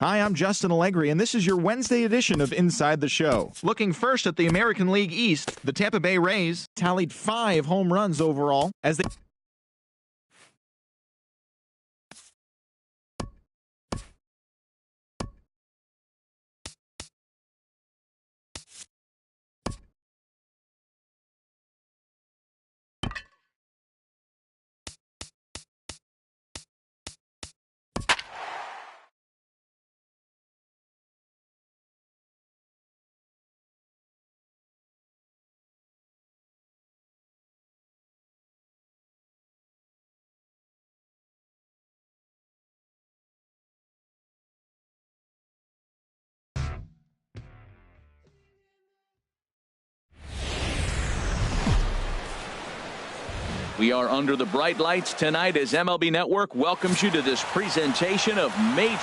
Hi, I'm Justin Allegri, and this is your Wednesday edition of Inside the Show. Looking first at the American League East, the Tampa Bay Rays tallied 5 home runs overall as they... We are under the bright lights tonight as MLB Network welcomes you to this presentation of Major.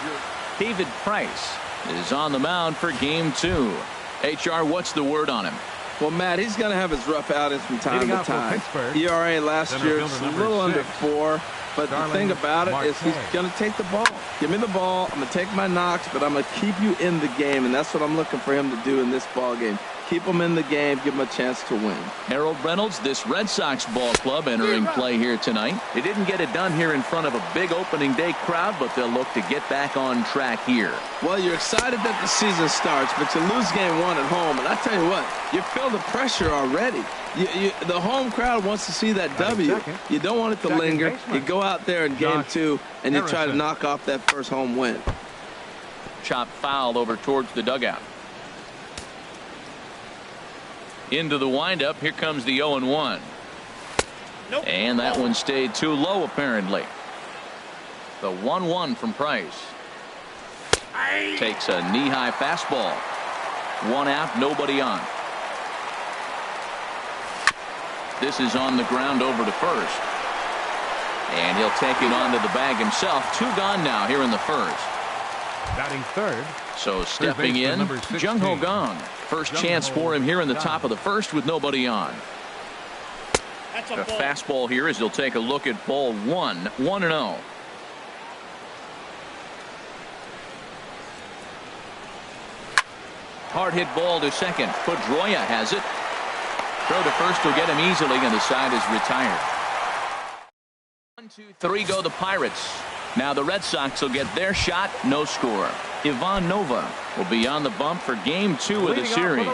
David Price is on the mound for Game 2. HR, what's the word on him? Well, Matt, he's going to have his rough outings from time to time. ERA last year is a little under 4. But the thing about it is he's going to take the ball. Give me the ball. I'm going to take my knocks, but I'm going to keep you in the game, and that's what I'm looking for him to do in this ball game. Keep him in the game, give him a chance to win. Harold Reynolds, this Red Sox ball club entering play here tonight. They didn't get it done here in front of a big opening day crowd, but they'll look to get back on track here. Well, you're excited that the season starts, but you lose game 1 at home, and I tell you what, you feel the pressure already. The home crowd wants to see that W. You don't want it to linger. You go out there in game 2, and you try to knock off that first home win. Chopped foul over towards the dugout. Into the windup. Here comes the 0-1. Nope. And that one stayed too low, apparently. The 1-1 from Price. Takes a knee-high fastball. 1 out, nobody on. This is on the ground over to first. And he'll take it onto the bag himself. 2 gone now here in the first. Batting third. So stepping in, Jung Ho Gong. First chance for him here in the top of the first with nobody on. The fastball here as he'll take a look at ball 1. 1-0. Hard hit ball to second. Pedroia has it. Throw to first will get him easily, and the side is retired. 1, 2, 3 go the Pirates. Now the Red Sox will get their shot. No score. Ivan Nova will be on the bump for game 2 of the series.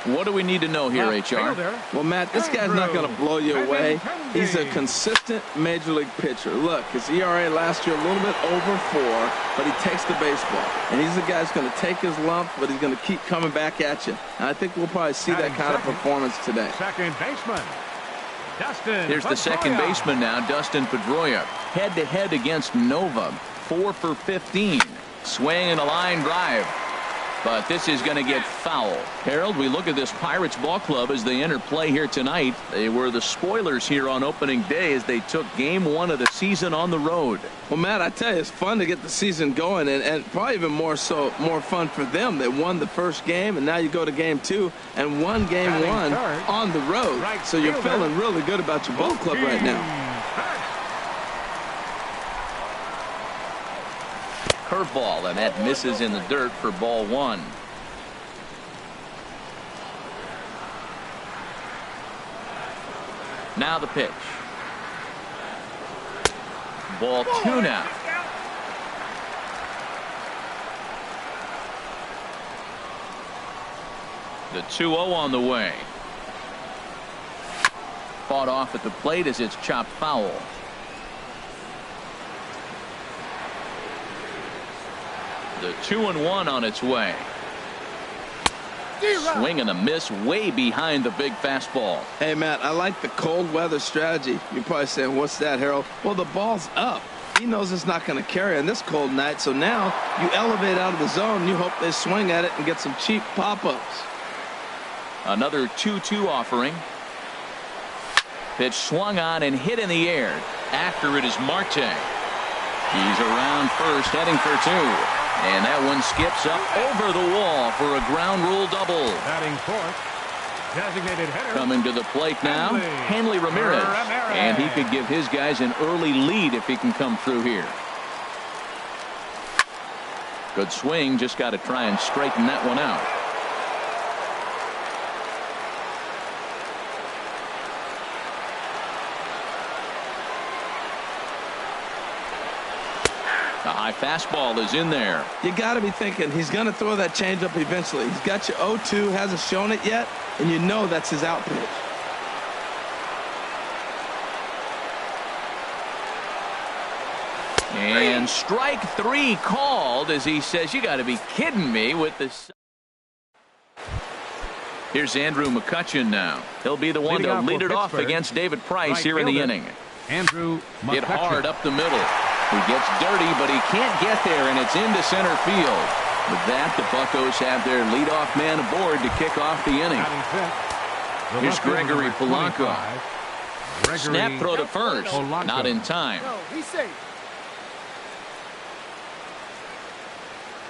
What do we need to know here, HR? Well, Matt, this guy's not going to blow you away. He's a consistent major league pitcher. Look, his ERA last year a little bit over 4, but he takes the baseball. And he's the guy who's going to take his lump, but he's going to keep coming back at you. And I think we'll probably see that kind of performance today. Second baseman. Here's the second baseman now, Dustin Pedroia. Head-to-head against Nova. 4 for 15. Swing and a line drive. But this is going to get foul. Harold, we look at this Pirates ball club as they enter play here tonight. They were the spoilers here on opening day as they took game 1 of the season on the road. Well, Matt, I tell you, it's fun to get the season going, and probably even more fun for them. They won the first game, and now you go to game 2 and won game 1 on the road. So you're feeling really good about your ball club right now. Curveball, and that misses in the dirt for ball 1. Now the pitch. Ball 2 now. The 2-0 on the way. Fought off at the plate as it's chopped foul. The 2-1 on its way. Swing and a miss way behind the big fastball. Hey, Matt, I like the cold weather strategy. You're probably saying, what's that, Harold? Well, the ball's up. He knows it's not going to carry on this cold night, so now you elevate out of the zone and you hope they swing at it and get some cheap pop-ups. Another 2-2 offering. Pitch swung on and hit in the air. After it is Marte. He's around first, heading for 2. And that one skips up over the wall for a ground rule double. Batting fourth, Designated hitter. Coming to the plate now, Hanley Ramirez. And he could give his guys an early lead if he can come through here. Good swing, just got to try and straighten that one out. The high fastball is in there. You got to be thinking he's going to throw that changeup eventually. He's got you 0-2, hasn't shown it yet, and you know that's his out pitch. And strike 3 called as he says, you got to be kidding me with this. Here's Andrew McCutchen now. He'll be the one to lead it off against David Price here in the inning. Andrew McCutchen. Hit hard up the middle. He gets dirty, but he can't get there, and it's into center field. With that, the Buccos have their leadoff man aboard to kick off the inning. Here's Gregory Polanco. Snap throw to first. Not in time.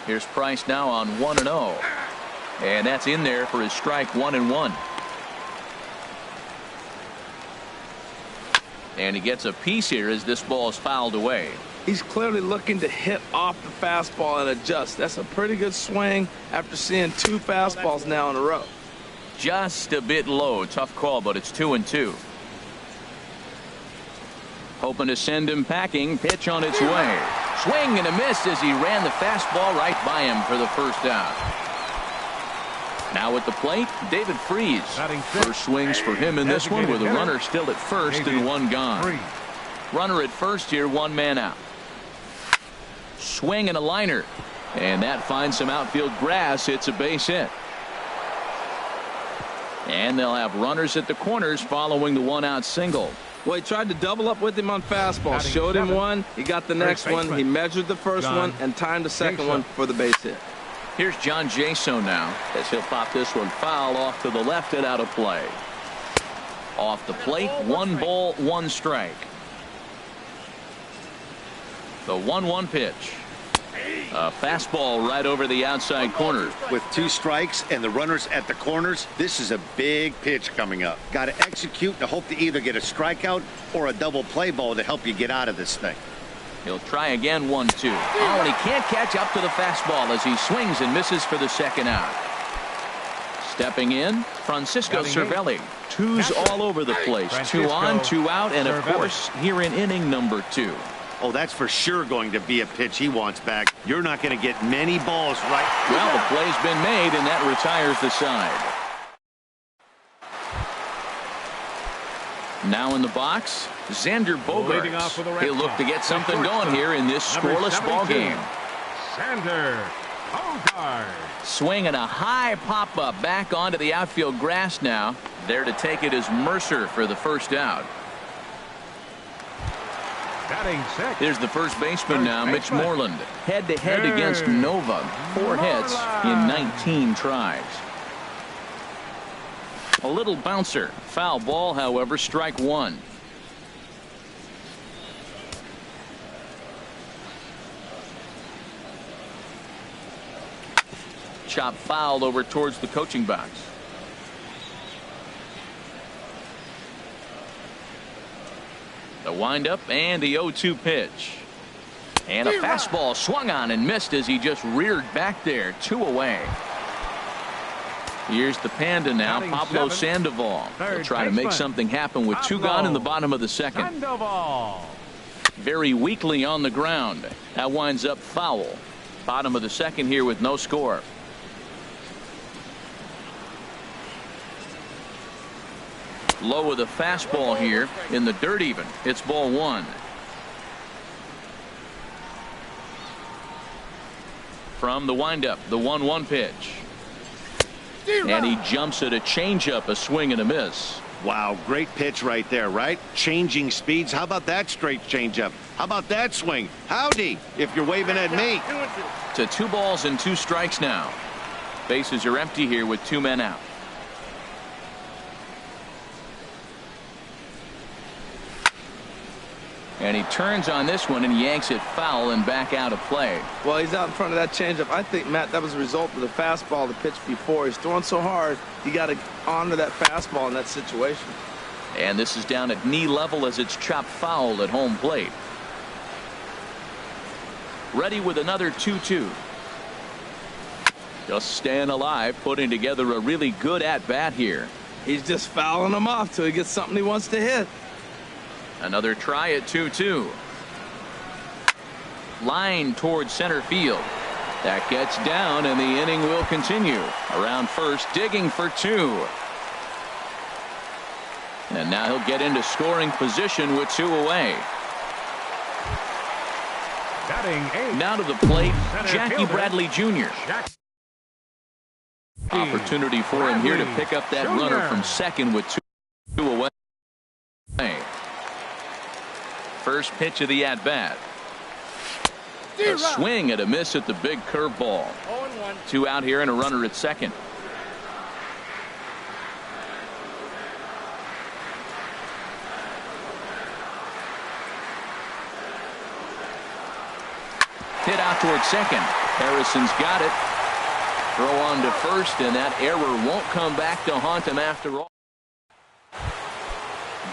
Here's Price now on 1-0. And that's in there for his strike 1-1. And he gets a piece here as this ball is fouled away. He's clearly looking to hit off the fastball and adjust. That's a pretty good swing after seeing 2 fastballs now in a row. Just a bit low. Tough call, but it's 2-2. Hoping to send him packing. Pitch on its way. Swing and a miss as he ran the fastball right by him for the first out. Now at the plate, David Freese. First swings for him in this one with a runner still at first and 1 gone. Runner at first here, 1 man out. Swing and a liner. And that finds some outfield grass. It's a base hit. And they'll have runners at the corners following the 1-out single. Well, he tried to double up with him on fastball. Showed him one. He got the next one. He measured the first one and timed the second one for the base hit. Here's John Jaso now as he'll pop this one foul off to the left and out of play. Off the plate, 1 ball, 1 strike. The 1-1 pitch. A fastball right over the outside corner. With 2 strikes and the runners at the corners, this is a big pitch coming up. Got to execute and hope to either get a strikeout or a double play ball to help you get out of this thing. He'll try again, 1-2. Oh, and he can't catch up to the fastball as he swings and misses for the second out. Stepping in, Francisco Cervelli. 2s all over the place. 2 on, 2 out, and of course, here in inning number 2. Oh, that's for sure going to be a pitch he wants back. You're not going to get many balls right. Well, the play's been made, and that retires the side. Now in the box, Xander Bogaerts. He'll look to get something going here in this scoreless ball game. Xander Bogaerts. Swinging a high pop-up back onto the outfield grass now. There to take it is Mercer for the first out. Here's the first baseman now, Mitch Moreland. Head-to-head against Nova. 4 hits in 19 tries. A little bouncer. Foul ball, however, strike 1. Chop foul over towards the coaching box. The windup and the 0-2 pitch. And a fastball swung on and missed as he just reared back there. 2 away. Here's the Panda now, Pablo Sandoval. He'll try to make something happen with 2 gone in the bottom of the second. Very weakly on the ground. That winds up foul. Bottom of the second here with no score. Low with a fastball here in the dirt even. It's ball 1. From the windup, the 1-1 pitch. And he jumps at a changeup, a swing and a miss. Wow, great pitch right there, right? Changing speeds. How about that straight changeup? How about that swing? Howdy, if you're waving at me. To 2 balls and 2 strikes now. Bases are empty here with 2 men out. And he turns on this one and yanks it foul and back out of play. Well, he's out in front of that changeup. I think, Matt, that was a result of the fastball, the pitch before. He's throwing so hard, you got to honor that fastball in that situation. And this is down at knee level as it's chopped foul at home plate. Ready with another 2-2. Just staying alive, putting together a really good at-bat here. He's just fouling them off till he gets something he wants to hit. Another try at 2-2. Line towards center field. That gets down, and the inning will continue. Around first, digging for 2. And now he'll get into scoring position with 2 away. Now to the plate, Jackie Bradley Jr. Opportunity for him here to pick up that runner from second with 2 away. First pitch of the at-bat. A swing and a miss at the big curveball. 2 out here and a runner at second. Hit out towards second. Harrison's got it. Throw on to first, and that error won't come back to haunt him after all.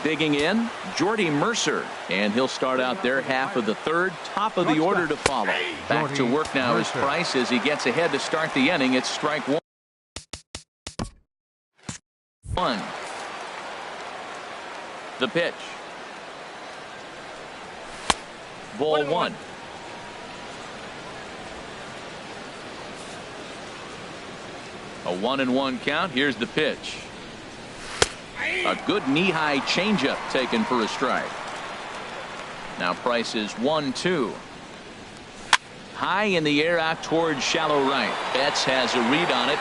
Digging in, Jordy Mercer, and he'll start out their half of the third. Top of the order to follow. Back to work now is Price as he gets ahead to start the inning. It's strike 1. The pitch. Ball 1. A 1-1 count. Here's the pitch. A good knee-high changeup taken for a strike. Now Price is 1-2. High in the air out towards shallow right. Betts has a read on it.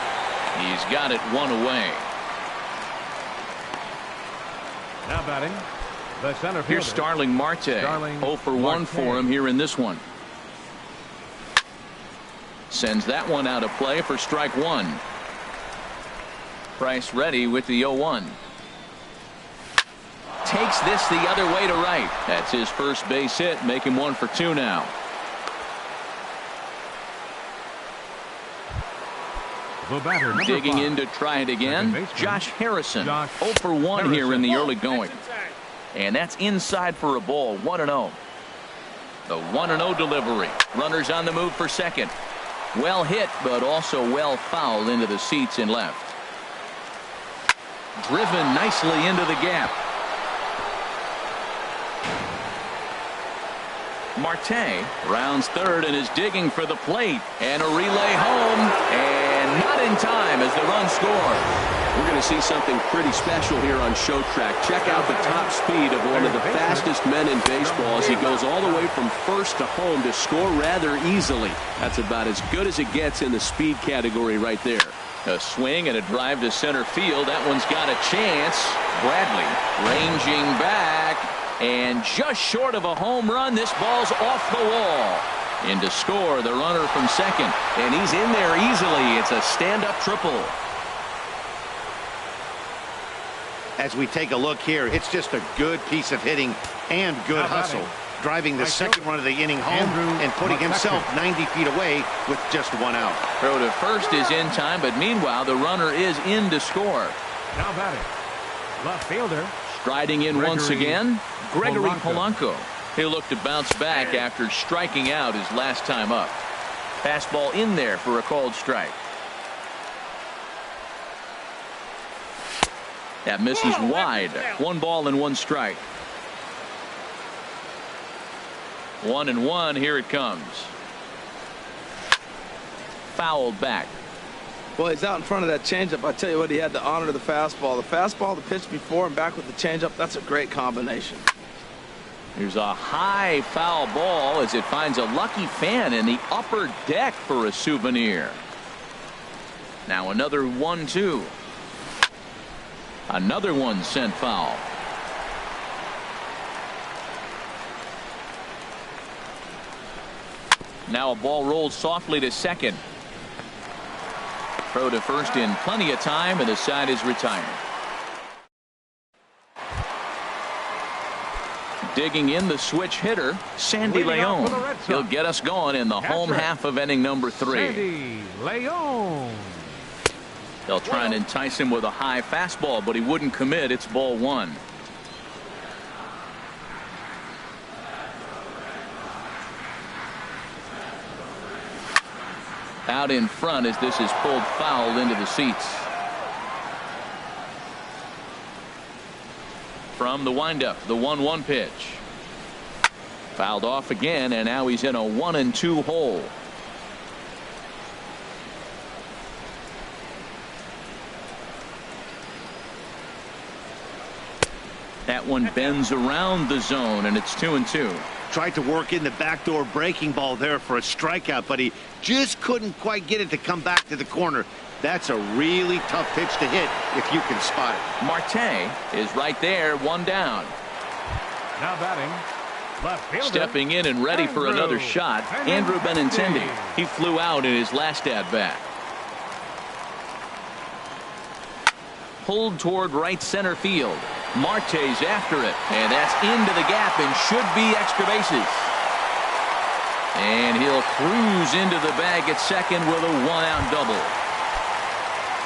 He's got it 1 away. Now batting, the center fielder. Here's Starling Marte. 0 for 1 for him here in this one. Sends that one out of play for strike 1. Price ready with the 0-1. Takes this the other way to right. That's his first base hit. Make him 1 for 2 now. The batter, digging 5. in to try it again. Josh Harrison. 0 for 1 here in the early going. And that's inside for a ball. 1-0. The 1-0 delivery. Runners on the move for second. Well hit, but also well fouled into the seats in left. Driven nicely into the gap. Marte rounds third and is digging for the plate. And a relay home. And not in time as the run scores. We're going to see something pretty special here on Show Track. Check out the top speed of one of the fastest men in baseball as he goes all the way from first to home to score rather easily. That's about as good as it gets in the speed category right there. A swing and a drive to center field. That one's got a chance. Bradley ranging back and just short of a home run. This ball's off the wall. In to score the runner from second, and he's in there easily. It's a stand-up triple. As we take a look here, it's just a good piece of hitting and good hustle, driving the second run of the inning home and putting himself 90 feet away with just 1 out. Throw to first is in time, but meanwhile the runner is in to score. Now batting, left fielder. Striding in once again, Gregory Polanco. He'll look to bounce back after striking out his last time up. Fastball in there for a called strike. That misses wide. 1 ball and 1 strike. 1-1. Here it comes. Fouled back. Well, he's out in front of that changeup. I tell you what, he had to honor the fastball. The fastball, the pitch before, and back with the changeup. That's a great combination. Here's a high foul ball as it finds a lucky fan in the upper deck for a souvenir. Now another 1-2. Another one sent foul. Now a ball rolled softly to second. Throw to first in plenty of time, and the side is retired. Digging in the switch hitter, Sandy Leon. He'll get us going in the home half of inning number 3. Sandy Leon. They'll try and entice him with a high fastball, but he wouldn't commit. It's ball 1. Out in front as this is pulled foul into the seats. From the windup, the 1-1 pitch. Fouled off again, and now he's in a 1-2 hole. That one bends around the zone, and it's 2-2. Tried to work in the backdoor breaking ball there for a strikeout, but he just couldn't quite get it to come back to the corner. That's a really tough pitch to hit if you can spot it. Marte is right there, 1 down. Now batting, left fielder. Stepping in and ready for another shot, Andrew Benintendi. He flew out in his last at-bat. Pulled toward right center field. Marte's after it, and that's into the gap and should be extra bases. And he'll cruise into the bag at second with a 1-out double.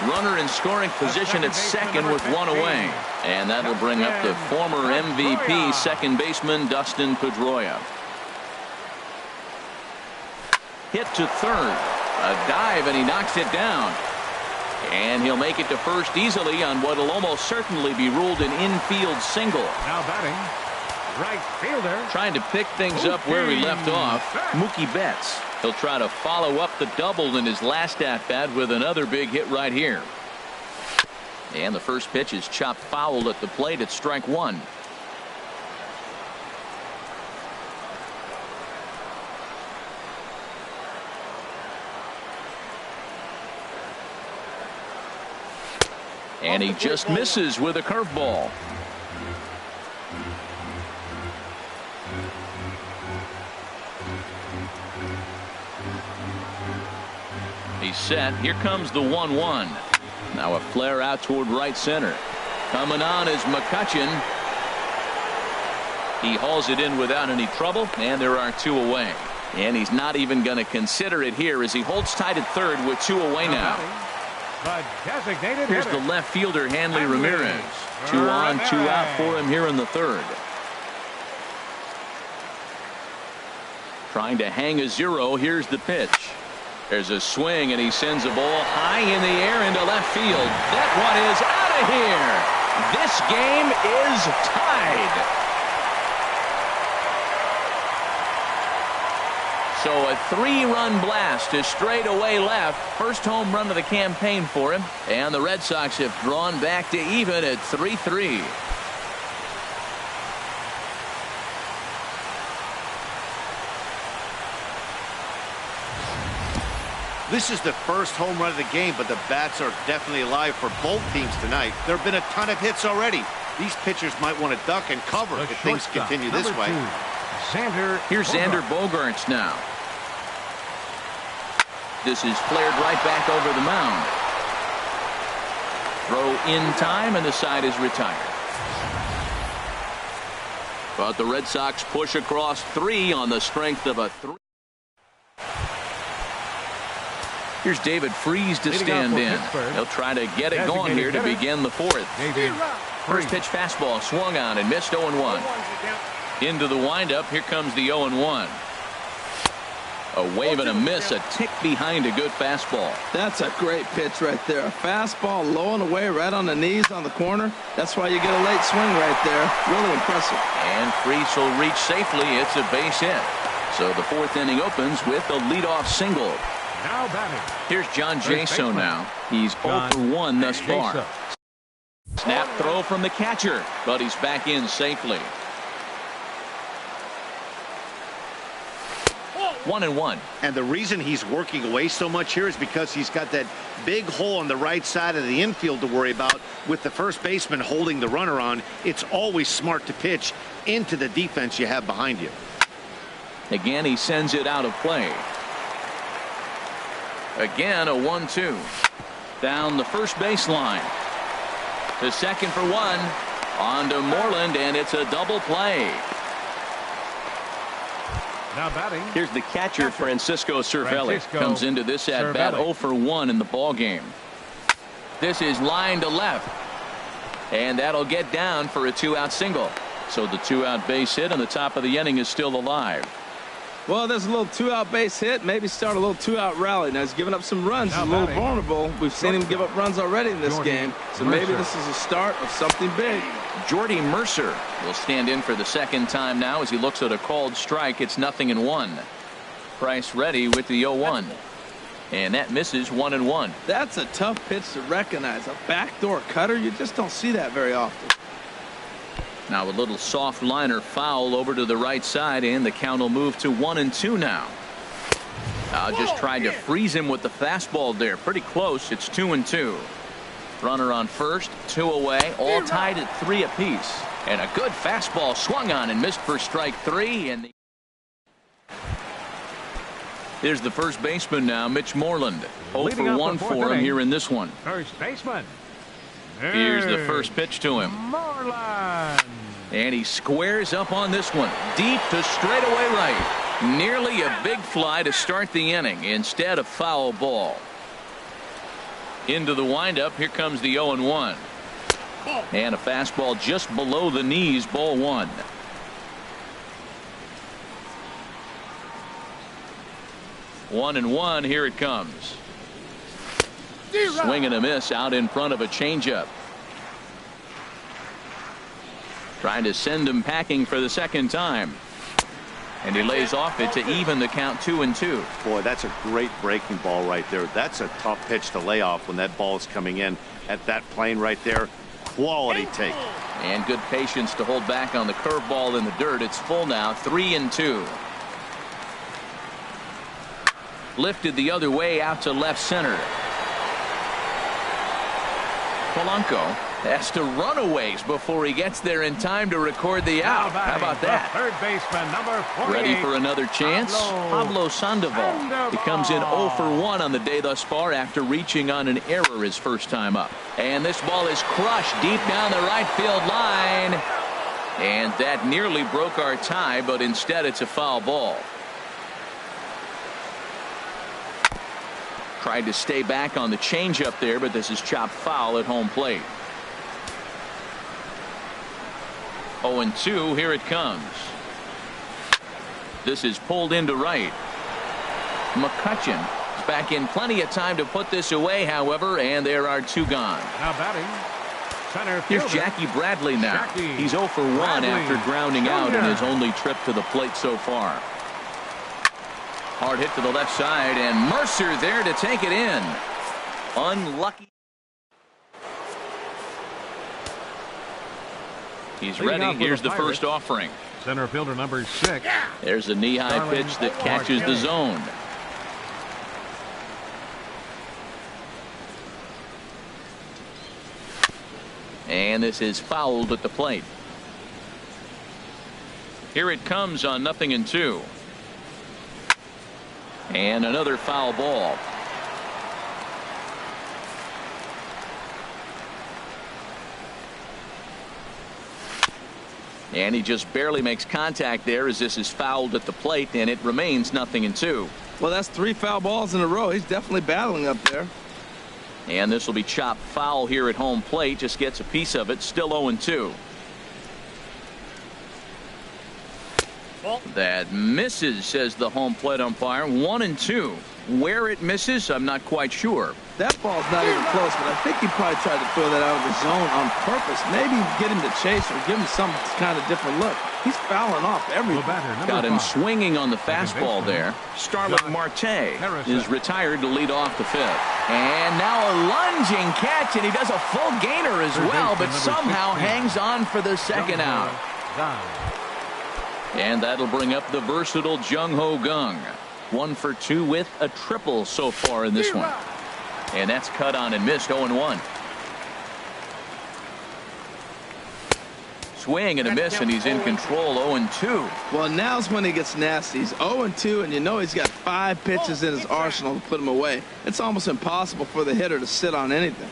Runner in scoring position at second with 1 away. And that'll bring up the former MVP second baseman Dustin Pedroia. Hit to third. A dive, and he knocks it down. And he'll make it to first easily on what will almost certainly be ruled an infield single. Now batting, right fielder. Trying to pick things up where he left off, Mookie Betts. He'll try to follow up the double in his last at-bat with another big hit right here. And the first pitch is chopped foul at the plate at strike 1. And he just misses with a curveball. He's set. Here comes the 1-1. Now a flare out toward right center. Coming on is McCutchen. He hauls it in without any trouble, and there are 2 away. And he's not even going to consider it here as he holds tight at third with 2 away now. Here's the left fielder, Hanley Ramirez. 2 on, 2 out for him here in the third. Trying to hang a 0. Here's the pitch. There's a swing, and he sends a ball high in the air into left field. That one is out of here. This game is tied. So a 3-run blast to straightaway left. First home run of the campaign for him. And the Red Sox have drawn back to even at 3-3. This is the first home run of the game, but the bats are definitely alive for both teams tonight. There have been a ton of hits already. These pitchers might want to duck and cover if things continue this way. Here's Xander Bogaerts now. This is flared right back over the mound. Throw in time, and the side is retired. But the Red Sox push across 3 on the strength of a 3. Here's David Freese to stand in. He'll try to get it going here to begin the 4th. First pitch fastball swung on and missed 0-1. Into the windup. Here comes the 0-1. A wave and a miss, a tick behind a good fastball. That's a great pitch right there. A fastball low and away right on the knees on the corner. That's why you get a late swing right there. Really impressive. And Freese will reach safely. It's a base hit. So the 4th inning opens with a leadoff single. Now batting. Here's John Jaso now. He's 0 for 1 thus far. Snap throw from the catcher, but he's back in safely. 1-1. And the reason he's working away so much here is because he's got that big hole on the right side of the infield to worry about. With the first baseman holding the runner on, it's always smart to pitch into the defense you have behind you. Again, he sends it out of play. Again, a 1-2. Down the first baseline. To second for 1. On to Moreland, and it's a double play. Now batting. Here's the catcher, Francisco Cervelli. Comes into this at bat 0 for 1 in the ball game. This is line to left. And that'll get down for a 2-out single. So the 2-out base hit on the top of the inning is still alive. Well, there's a little 2-out base hit. Maybe start a little 2-out rally. Now he's giving up some runs. He's a little vulnerable. We've seen him give up runs already in this game. So maybe this is a start of something big. Jordy Mercer will stand in for the second time now as he looks at a called strike. It's 0-1. Price ready with the 0-1. And that misses 1-1. That's a tough pitch to recognize. A backdoor cutter, you just don't see that very often. Now a little soft liner foul over to the right side, and the count will move to 1-2 now. Just tried to freeze him with the fastball there. Pretty close. It's 2-2. Runner on first, 2 away, all tied at 3 apiece. And a good fastball swung on and missed for strike 3. And here's the first baseman now, Mitch Moreland. 0 for 1 for him here in this one. First baseman. Here's the first pitch to him. Moreland. And he squares up on this one. Deep to straightaway right. Nearly a big fly to start the inning. Instead, a foul ball. Into the windup. Here comes the 0-1. And a fastball just below the knees. Ball 1. One and one. Here it comes. Swing and a miss out in front of a changeup. Trying to send him packing for the second time. And he lays off it to even the count 2-2. Boy, that's a great breaking ball right there. That's a tough pitch to lay off when that ball is coming in at that plane right there. Quality take. And good patience to hold back on the curveball in the dirt. It's full now, 3-2. Lifted the other way out to left center. Polanco has to run a ways before he gets there in time to record the out. How about that? Third baseman, number 48. Ready for another chance? Pablo Sandoval. He comes in 0 for 1 on the day thus far after reaching on an error his first time up. And this ball is crushed deep down the right field line. And that nearly broke our tie, but instead it's a foul ball. Tried to stay back on the changeup there, but this is chopped foul at home plate. 0-2. Here it comes. This is pulled into right. McCutchen is back in plenty of time to put this away, however, and there are 2 gone. Now batting. Center Here's fielder. Jackie Bradley now. Jackie He's 0 for 1 Bradley. after grounding out in Jr. his only trip to the plate so far. Hard hit to the left side, and Mercer there to take it in. Unlucky. He's ready. Here's the first offering. Center fielder number 6. There's a knee-high pitch that catches the zone. And this is fouled at the plate. Here it comes on 0-2. And another foul ball. And he just barely makes contact there as this is fouled at the plate, and it remains 0-2. Well, that's 3 foul balls in a row. He's definitely battling up there. And this will be chopped foul here at home plate. Just gets a piece of it. Still 0-2. That misses, says the home plate umpire. 1-2. Where it misses, I'm not quite sure. That ball's not even close, but I think he probably tried to throw that out of the zone on purpose. Maybe get him to chase or give him some kind of different look. He's fouling off everything. Got him swinging on the fastball there. Starling Marte is retired to lead off the 5th. And now a lunging catch, and he does a full gainer as well, but somehow hangs on for the second out. And that'll bring up the versatile Jung-Ho Kang. 1 for 2 with a triple so far in this one. And that's cut on and missed. 0-1. Swing and a miss, and he's in control. 0-2. Well, now's when he gets nasty. He's 0-2, and you know he's got 5 pitches in his arsenal to put him away. It's almost impossible for the hitter to sit on anything.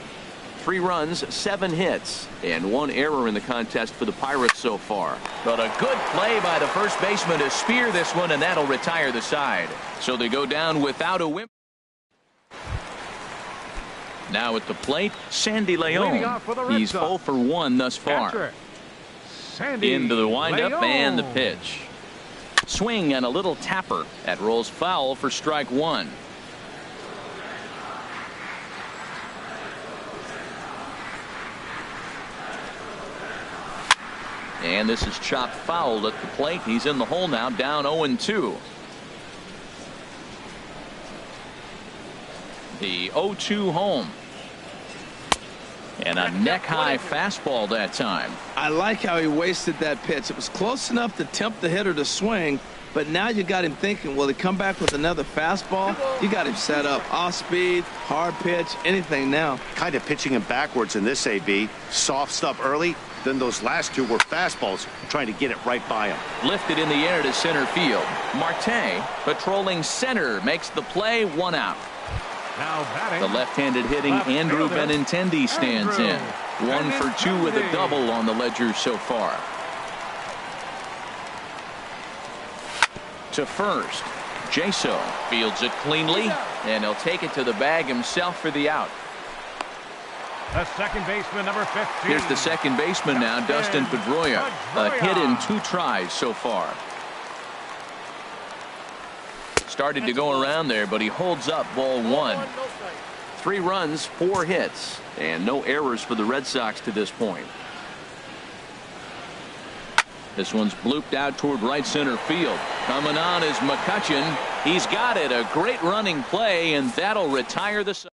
3 runs, 7 hits, and 1 error in the contest for the Pirates so far. But a good play by the first baseman to spear this one, and that'll retire the side. So they go down without a win. Now at the plate, Sandy Leon. He's 0 for 1 thus far. Into the windup and the pitch. Swing and a little tapper. That rolls foul for strike 1. And this is chopped foul at the plate. He's in the hole now, down 0-2. The 0-2 home. And a neck-high fastball that time. I like how he wasted that pitch. It was close enough to tempt the hitter to swing, but now you got him thinking, will he come back with another fastball? You got him set up. Off speed, hard pitch, anything now. Kind of pitching him backwards in this AB. Soft stuff early, then those last 2 were fastballs, trying to get it right by him. Lifted in the air to center field. Marte, patrolling center, makes the play, 1 out. Now batting. The left-handed hitting Andrew Benintendi stands in. 1 for 2 with a double on the ledger so far. To first, Jaso fields it cleanly, and he'll take it to the bag himself for the out. The second baseman, number 15. Here's the second baseman now, Dustin Pedroia. A hit in 2 tries so far. Started to go around there, but he holds up ball 1. 3 runs, 4 hits, and no errors for the Red Sox to this point. This one's blooped out toward right center field. Coming on is McCutchen. He's got it. A great running play, and that'll retire the side.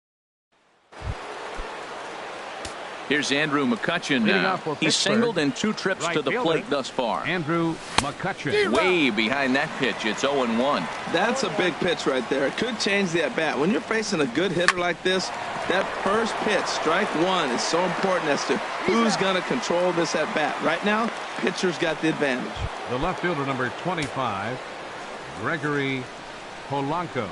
Here's Andrew McCutchen now. He's singled in 2 trips to the plate thus far. Andrew McCutchen. Way behind that pitch. It's 0-1. That's a big pitch right there. It could change the at-bat. When you're facing a good hitter like this, that first pitch, strike 1, is so important as to who's going to control this at-bat. Right now, pitcher's got the advantage. The left fielder, number 25, Gregory Polanco.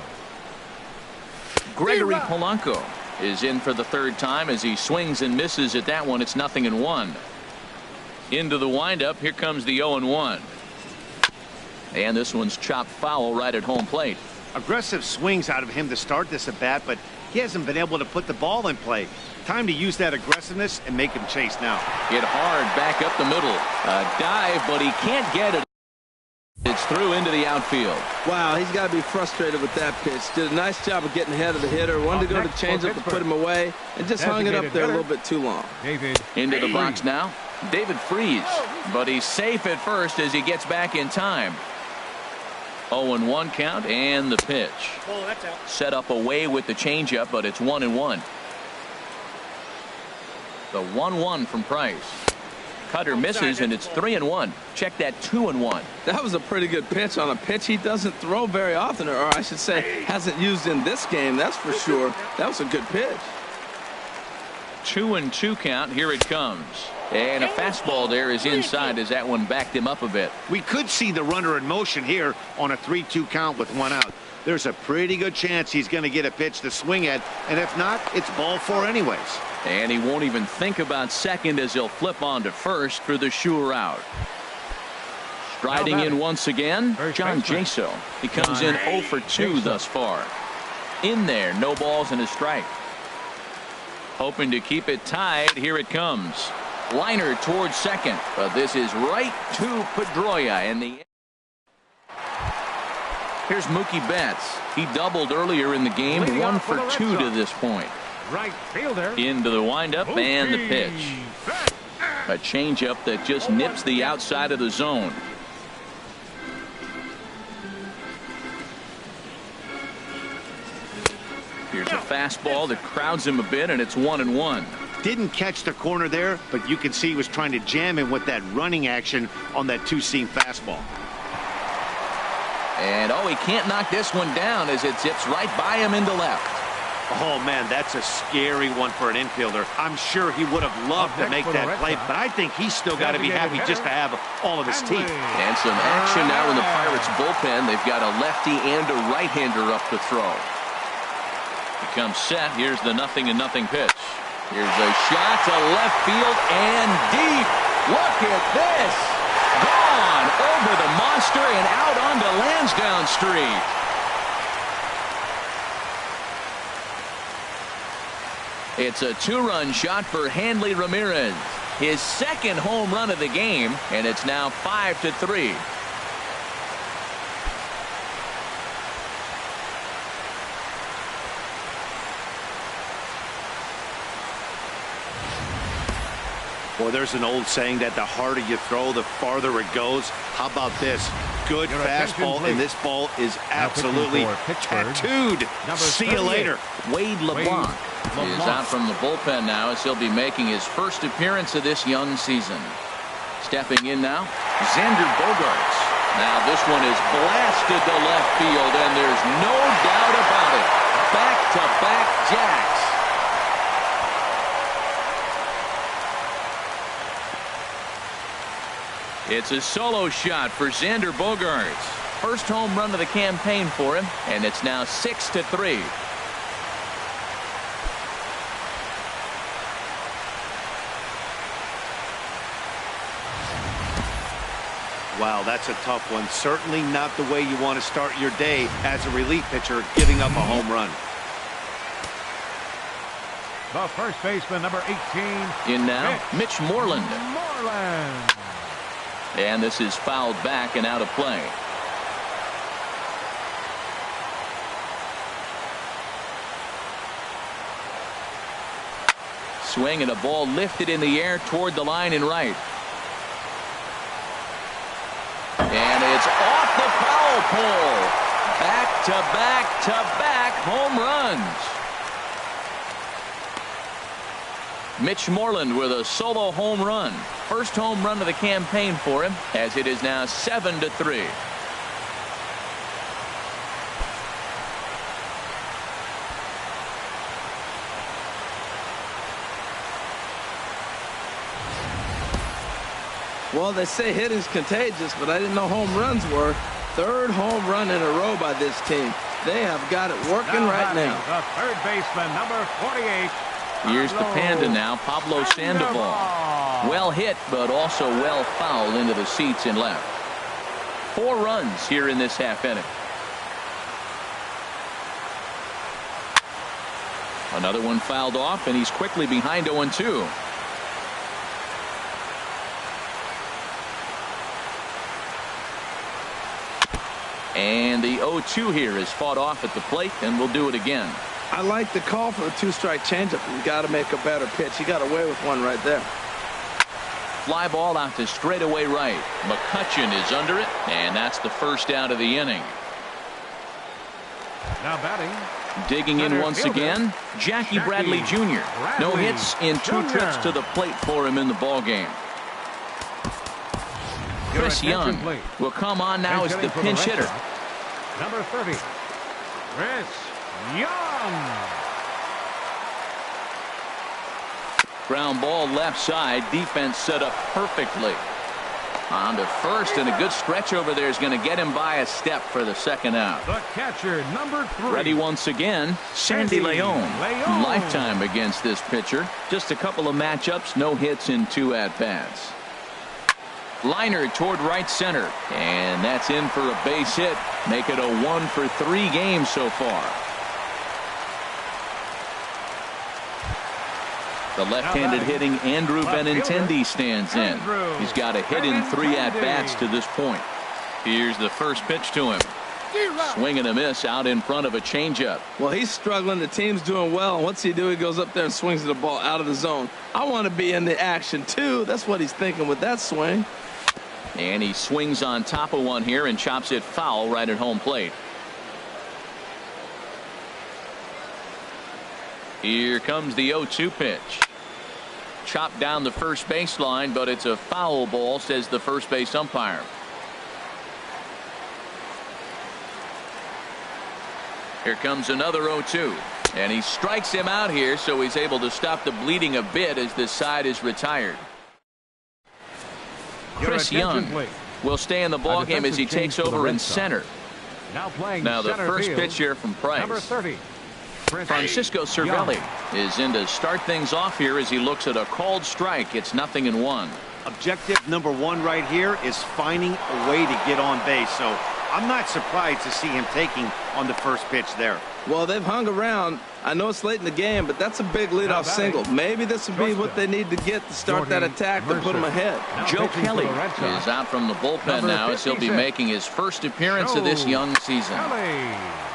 Gregory Polanco is in for the 3rd time as he swings and misses at that one. It's 0-1. Into the windup. Here comes the 0-1. And this one's chopped foul right at home plate. Aggressive swings out of him to start this at bat, but he hasn't been able to put the ball in play. Time to use that aggressiveness and make him chase now. Hit hard back up the middle. A dive, but he can't get it. It's through into the outfield. Wow, he's got to be frustrated with that pitch. Did a nice job of getting ahead of the hitter. Wanted to go to changeup to put him away, and just hung it up there a little bit too long. Into the box now, David Freese. But he's safe at first as he gets back in time. 0-1 count and the pitch. Set up away with the changeup, but it's 1-1. The 1-1 from Price. Cutter misses, and it's 3-1. Check that 2-1. That was a pretty good pitch on a pitch he doesn't throw very often, or I should say hasn't used in this game, that's for sure. That was a good pitch. 2-2 count. Here it comes. And a fastball there is inside as that one backed him up a bit. We could see the runner in motion here on a 3-2 count with 1 out. There's a pretty good chance he's going to get a pitch to swing at, and if not, it's ball 4 anyways. And he won't even think about second as he'll flip on to first for the sure out. Striding in once again, John Jaso. He comes in 0 for 2 thus far. In there, no balls and a strike. Hoping to keep it tied. Here it comes. Liner towards second, but this is right to Pedroia in the. Here's Mookie Betts. He doubled earlier in the game. 1 for 2 to this point. Right fielder. Into the windup and the pitch. A changeup that just nips the outside of the zone. Here's a fastball that crowds him a bit, and it's 1-1. Didn't catch the corner there, but you can see he was trying to jam him with that running action on that 2-seam fastball. And oh, he can't knock this one down as it zips right by him into left. Oh man, that's a scary one for an infielder. I'm sure he would have loved to make that play, but I think he's still got to be happy just to have all of his teeth. And some action now in the Pirates bullpen. They've got a lefty and a right-hander up to throw. He comes set. Here's the 0-0 pitch. Here's a shot to left field and deep. Look at this. Gone over the monster and out onto Lansdowne Street. It's a two-run shot for Hanley Ramirez. His second home run of the game, and it's now 5-3. Well, there's an old saying that the harder you throw, the farther it goes. How about this? Good fastball, and this ball is absolutely tattooed. See you later. Wade LeBlanc is out from the bullpen now as he'll be making his first appearance of this young season. Stepping in now, Xander Bogaerts. Now this one is blasted to left field, and there's no doubt about it. Back-to-back jacks. It's a solo shot for Xander Bogaerts. First home run of the campaign for him, and it's now 6-3. Wow, that's a tough one. Certainly not the way you want to start your day as a relief pitcher, giving up a home run. The first baseman, number 18. In now, Mitch Moreland. And this is fouled back and out of play. Swing and a ball lifted in the air toward the line and right. And it's off the foul pole. Back-to-back-to-back home runs. Mitch Moreland with a solo home run. First home run of the campaign for him, as it is now 7-3. Well, they say hitting's contagious, but I didn't know home runs were. Third home run in a row by this team. They have got it working right now. The third baseman, number 48. Here's the Panda now, Pablo Sandoval. Well hit, but also well fouled into the seats and left. 4 runs here in this half inning. Another one fouled off, and he's quickly behind 0-2. And the 0-2 here is fought off at the plate, and we'll do it again. I like the call for a 2-strike changeup. You got to make a better pitch. He got away with one right there. Fly ball out to straightaway right. McCutchen is under it, and that's the first out of the inning. Now batting. Digging in once again, Jackie Bradley Jr. No hits in 2 trips to the plate for him in the ballgame. Chris Young will come on now as the pinch hitter. Number 30, Chris Young. Ground ball left side. Defense set up perfectly. On to first, and a good stretch over there is going to get him by a step for the second out. The catcher, number 3. Ready once again, Sandy Leon. Lifetime against this pitcher. Just a couple of matchups, no hits in 2 at-bats. Liner toward right center, and that's in for a base hit. Make it a 1 for 3 games so far. The left-handed hitting Andrew Benintendi stands in. He's got a hit in 3 at-bats to this point. Here's the first pitch to him. Swing and a miss out in front of a changeup. Well, he's struggling. The team's doing well. What's he do? He goes up there and swings the ball out of the zone. I want to be in the action, too. That's what he's thinking with that swing. And he swings on top of one here and chops it foul right at home plate. Here comes the 0-2 pitch. Chopped down the first baseline, but it's a foul ball, says the first base umpire. Here comes another 0-2. And he strikes him out here, so he's able to stop the bleeding a bit as this side is retired. Chris Young will stay in the ballgame as he takes over in center. Now playing now the center first field, pitch here from Price. Number 30, Francisco Cervelli is in to start things off here as he looks at a called strike. It's 0-1. Objective number one right here is finding a way to get on base. So I'm not surprised to see him taking on the first pitch there. Well, they've hung around. I know it's late in the game, but that's a big leadoff single. Maybe this will be what they need to get to start that attack to put them ahead. Joe Kelly is out from the bullpen now as he'll be making his first appearance of this young season.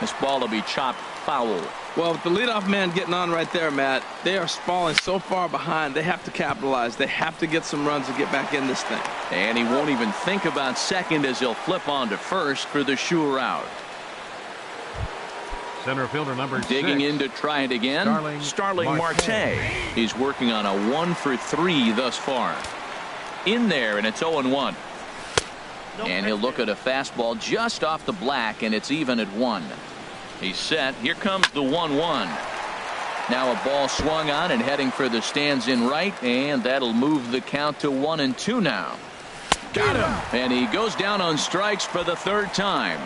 This ball will be chopped foul. Well, with the leadoff man getting on right there, Matt, they are falling so far behind. They have to capitalize. They have to get some runs to get back in this thing. And he won't even think about second as he'll flip on to first for the sure out. Center fielder number Digging 6. in to try it again, Starling Marte. He's working on a 1-for-3 thus far. In there, and it's 0-1. And he'll look at a fastball just off the black, and it's even at 1. He's set. Here comes the 1-1. Now a ball swung on and heading for the stands in right, and that'll move the count to 1-2 now. Got him. And he goes down on strikes for the third time.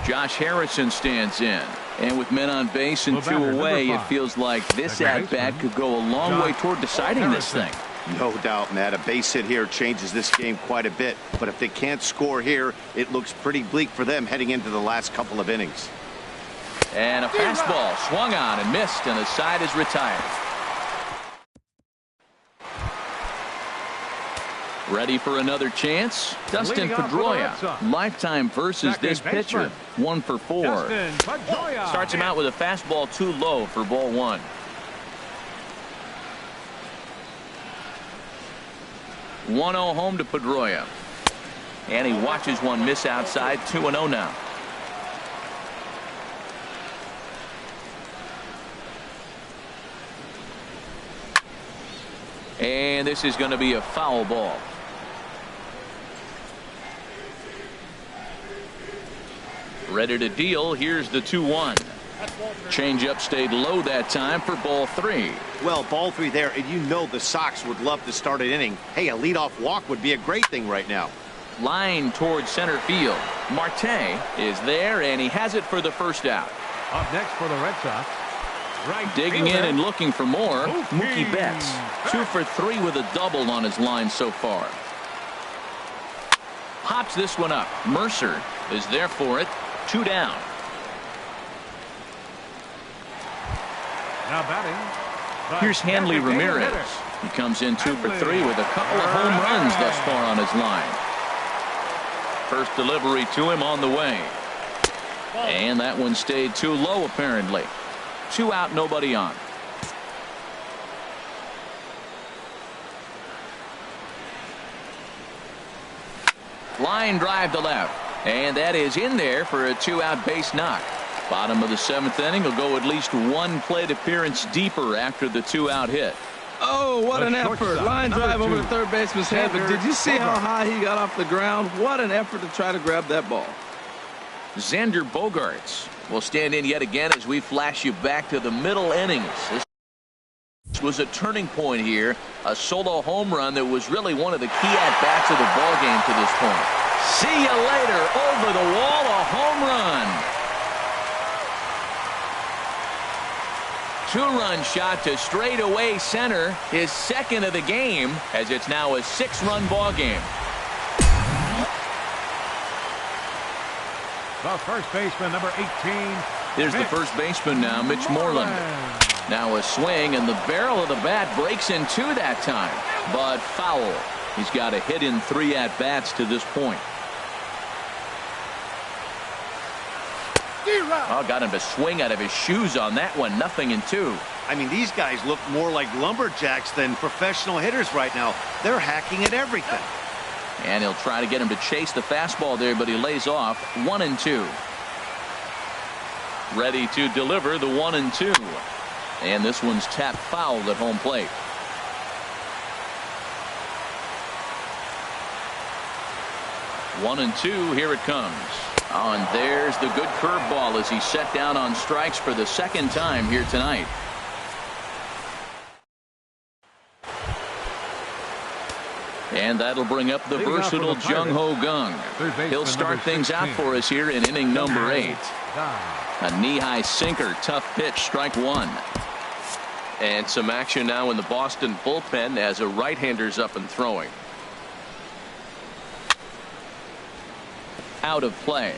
Josh Harrison stands in, and with men on base and 2 away, it feels like this at-bat could go a long way toward deciding this thing. No doubt, Matt. A base hit here changes this game quite a bit. But if they can't score here, it looks pretty bleak for them heading into the last couple of innings. And a fastball swung on and missed, and the side is retired. Ready for another chance? Dustin Pedroia, lifetime versus this pitcher. 1 for 4. Starts him out with a fastball too low for ball 1. (1-0) home to Pedroia. And he watches one miss outside. 2-0 now. And this is going to be a foul ball. Ready to deal. Here's the 2-1. Changeup stayed low that time for ball 3. Well, ball 3 there, and you know the Sox would love to start an inning. Hey, a leadoff walk would be a great thing right now. Line towards center field. Marte is there, and he has it for the first out. Up next for the Red Sox, digging in and looking for more, Mookie Betts. 2 for 3 with a double on his line so far. Pops this one up. Mercer is there for it. 2 down. Now batting. Here's Hanley Ramirez. He comes in 2 for 3 with a couple of home runs thus far on his line. First delivery to him on the way. And that one stayed too low apparently. 2 out, nobody on. Line drive to left. And that is in there for a 2-out base knock. Bottom of the 7th inning will go at least 1 plate appearance deeper after the 2-out hit. Oh, what an effort. Line drive over the third baseman's head. But did you see how high he got off the ground? What an effort to try to grab that ball. Xander Bogaerts will stand in yet again as we flash you back to the middle innings. This was a turning point here. A solo home run that was really one of the key at-bats of the ballgame to this point. See you later. Over the wall, a home run. 2-run shot to straightaway center. His second of the game, as it's now a 6-run ball game. The first baseman, number 18. There's the first baseman now, Mitch Moreland. Now a swing, and the barrel of the bat breaks in 2 that time. But foul. He's got a hit in 3 at-bats to this point. Oh, got him to swing out of his shoes on that one. 0-2. I mean, these guys look more like lumberjacks than professional hitters right now. They're hacking at everything. And he'll try to get him to chase the fastball there, but he lays off. 1-2. Ready to deliver the 1-2. And this one's tapped foul at home plate. 1-2. Here it comes. Oh, and there's the good curveball as he's set down on strikes for the second time here tonight. And that'll bring up the versatile Jung Ho Gung. He'll start things out for us here in inning number 8. A knee-high sinker, tough pitch, strike one. And some action now in the Boston bullpen as a right-hander's up and throwing. Out of play.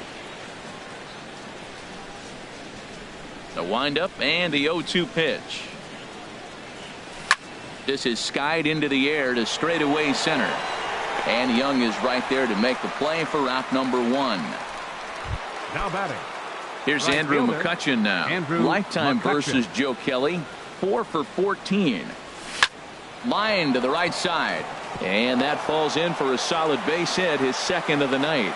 The windup and the 0-2 pitch. This is skied into the air to straightaway center. And Young is right there to make the play for out number 1. Now batting. Here's Right Andrew fielder, McCutchen now. Andrew Lifetime McCutchen. versus Joe Kelly. 4 for 14. Line to the right side. And that falls in for a solid base hit, his second of the night.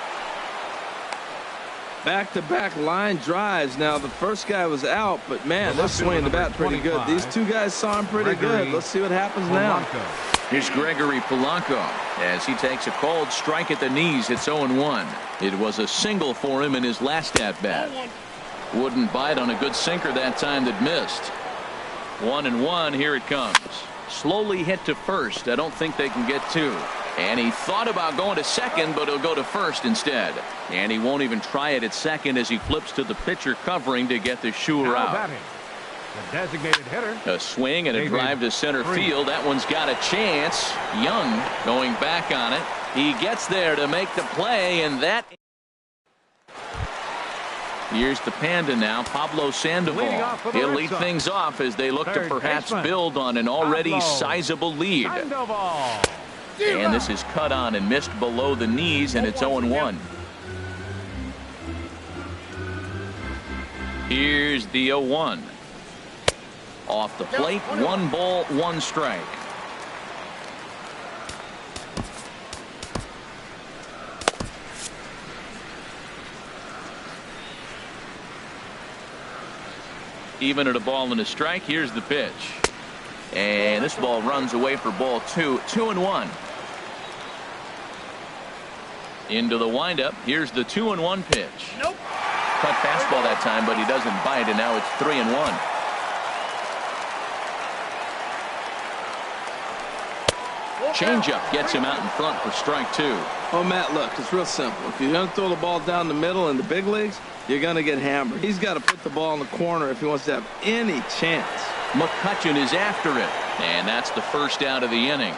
Back-to-back line drives. Now, the first guy was out, but, man, they're swinging the bat pretty good. These two guys saw him pretty good. Let's see what happens now. Here's Gregory Polanco as he takes a called strike at the knees. It's 0-1. It was a single for him in his last at-bat. Wouldn't bite on a good sinker that time that missed. 1-1. Here it comes. Slowly hit to first. I don't think they can get 2. And he thought about going to second, but he'll go to first instead. And he won't even try it at second as he flips to the pitcher covering to get the shooter out. Batting. The designated hitter. A swing and a drive to center field. That one's got a chance. Young going back on it. He gets there to make the play, and that. Here's the Panda now, Pablo Sandoval. He'll lead things off as they look to perhaps build on an already sizable lead. And this is cut on and missed below the knees, and it's 0-1. Here's the 0-1. Off the plate, 1 ball, 1 strike. Even at a ball and a strike. Here's the pitch. And this ball runs away for ball 2. 2-1. Into the windup. Here's the 2-1 pitch. Nope. Cut fastball that time, but he doesn't bite, and now it's 3-1. Changeup gets him out in front for strike 2. Oh, Matt, look, it's real simple. If you're going to throw the ball down the middle in the big leagues, you're going to get hammered. He's got to put the ball in the corner if he wants to have any chance. McCutchen is after it, and that's the first out of the inning.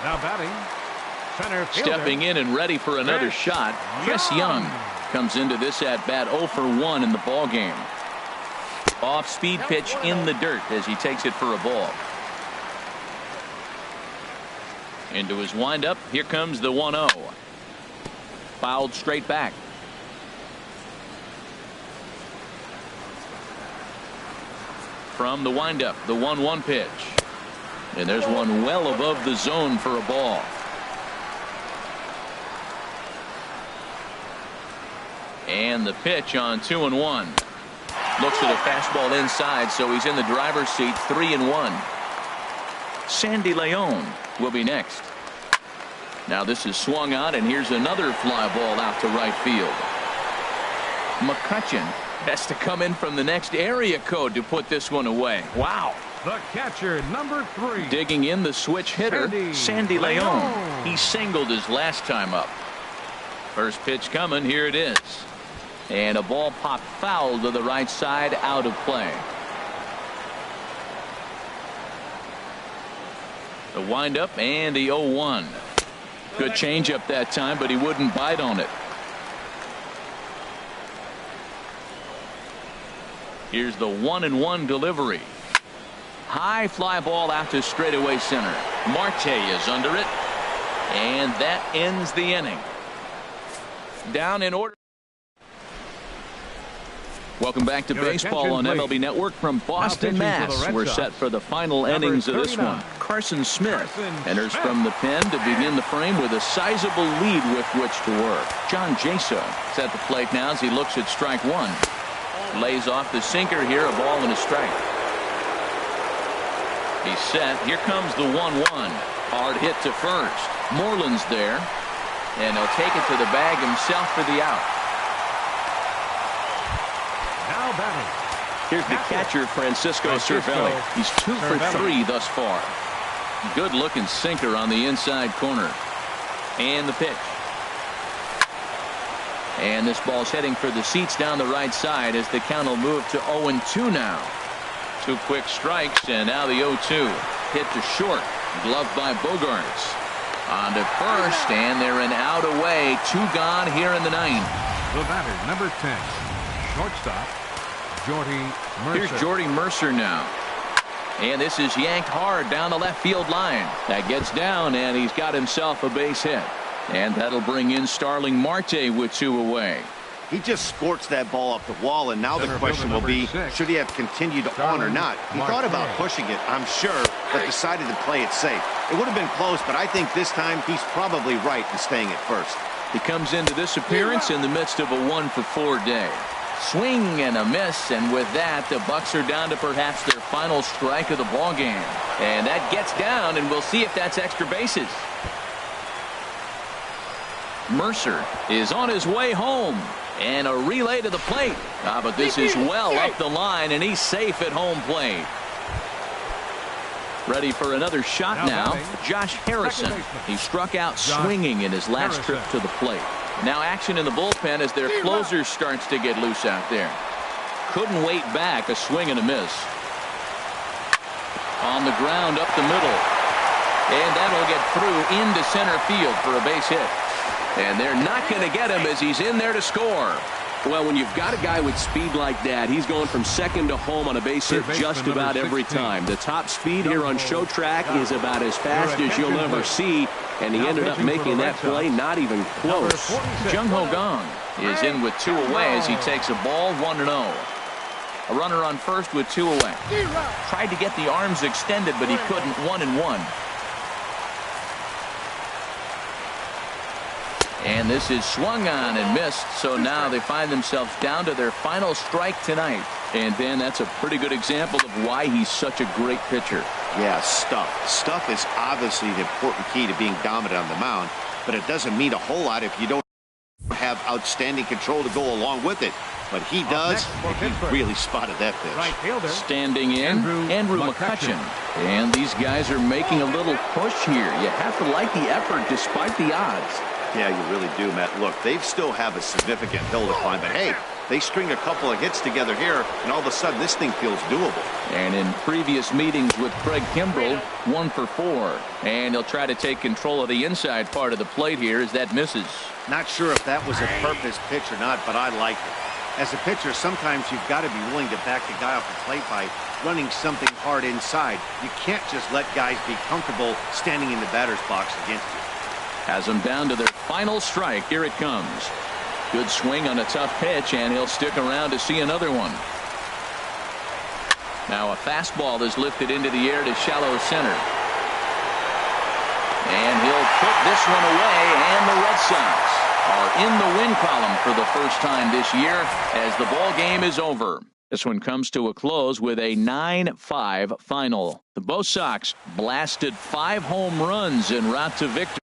Now batting. Center fielder. Stepping in and ready for another shot. Chris Young comes into this at bat 0 for 1 in the ball game. Off speed pitch in the dirt as he takes it for a ball. Into his windup. Here comes the 1-0. Fouled straight back. From the windup, the 1-1 pitch. And there's one well above the zone for a ball. And the pitch on 2-1. Looks at a fastball inside, so he's in the driver's seat. 3-1. Sandy Leon will be next. Now this is swung on, and here's another fly ball out to right field. McCutchen has to come in from the next area code to put this one away. Wow. The catcher, number 3. Digging in the switch hitter, Sandy Leon. He singled his last time up. First pitch coming. Here it is. And a ball popped foul to the right side, out of play. The windup and the 0-1. Good changeup that time, but he wouldn't bite on it. Here's the 1-1 delivery. High fly ball out to straightaway center. Marte is under it, and that ends the inning. Down in order. Welcome back to baseball on MLB Network from Boston, Mass. We're set for the final innings of this one. Carson Smith enters from the pen to begin the frame with a sizable lead with which to work. John Jaso is at the plate now as he looks at strike 1. Lays off the sinker here, a ball and a strike. He's set. Here comes the 1-1. Hard hit to first. Moreland's there, and he'll take it to the bag himself for the out. Now batting. Here's the catcher, Francisco Cervelli. He's 2 for 3 thus far. Good looking sinker on the inside corner. And the pitch. And this ball's heading for the seats down the right side as the count will move to 0-2 now. 2 quick strikes, and now the 0-2. Hit to short. Gloved by Bogarts. On to first, and they're an out away. 2 gone here in the 9th. The batter, number 10, shortstop, Jordy Mercer. Here's Jordy Mercer now. And this is yanked hard down the left field line. That gets down, and he's got himself a base hit. And that'll bring in Starling Marte with 2 away. He just scorched that ball up the wall, and now the question will be, should he have continued on or not? He thought about pushing it, I'm sure, but decided to play it safe. It would have been close, but I think this time he's probably right in staying at first. He comes into this appearance in the midst of a 1-for-4 day. Swing and a miss, and with that, the Bucks are down to perhaps their final strike of the ball game. And that gets down, and we'll see if that's extra bases. Mercer is on his way home. And a relay to the plate. But this is well up the line, and he's safe at home plate. Ready for another shot now. Josh Harrison. He struck out swinging in his last trip to the plate. Now action in the bullpen as their closer starts to get loose out there. Couldn't wait back. A swing and a miss. On the ground up the middle. And that'll get through into center field for a base hit. And they're not going to get him as he's in there to score. Well, when you've got a guy with speed like that, he's going from second to home on a base hit just about every time. The top speed here on Show Track is about as fast as you'll ever see, and he ended up making that play not even close. Jung Ho Gong is in with 2 away as he takes a ball 1-0. A runner on first with 2 away. Tried to get the arms extended, but he couldn't. 1-1. And this is swung on and missed, so now they find themselves down to their final strike tonight. And Ben, that's a pretty good example of why he's such a great pitcher. Yeah, stuff. Stuff is obviously the important key to being dominant on the mound, but it doesn't mean a whole lot if you don't have outstanding control to go along with it. But he does, and he really spotted that pitch. Standing in, Andrew McCutchen. And these guys are making a little push here. You have to like the effort despite the odds. Yeah, you really do, Matt. Look, they still have a significant hill to climb, but hey, they string a couple of hits together here, and all of a sudden this thing feels doable. And in previous meetings with Craig Kimbrell, 1-for-4. And he'll try to take control of the inside part of the plate here as that misses. Not sure if that was a purpose pitch or not, but I like it. As a pitcher, sometimes you've got to be willing to back the guy off the plate by running something hard inside. You can't just let guys be comfortable standing in the batter's box against you. Has them down to their final strike. Here it comes. Good swing on a tough pitch, and he'll stick around to see another one. Now a fastball is lifted into the air to shallow center. And he'll put this one away, and the Red Sox are in the win column for the first time this year as the ball game is over. This one comes to a close with a 9-5 final. The Bo Sox blasted 5 home runs en route to victory.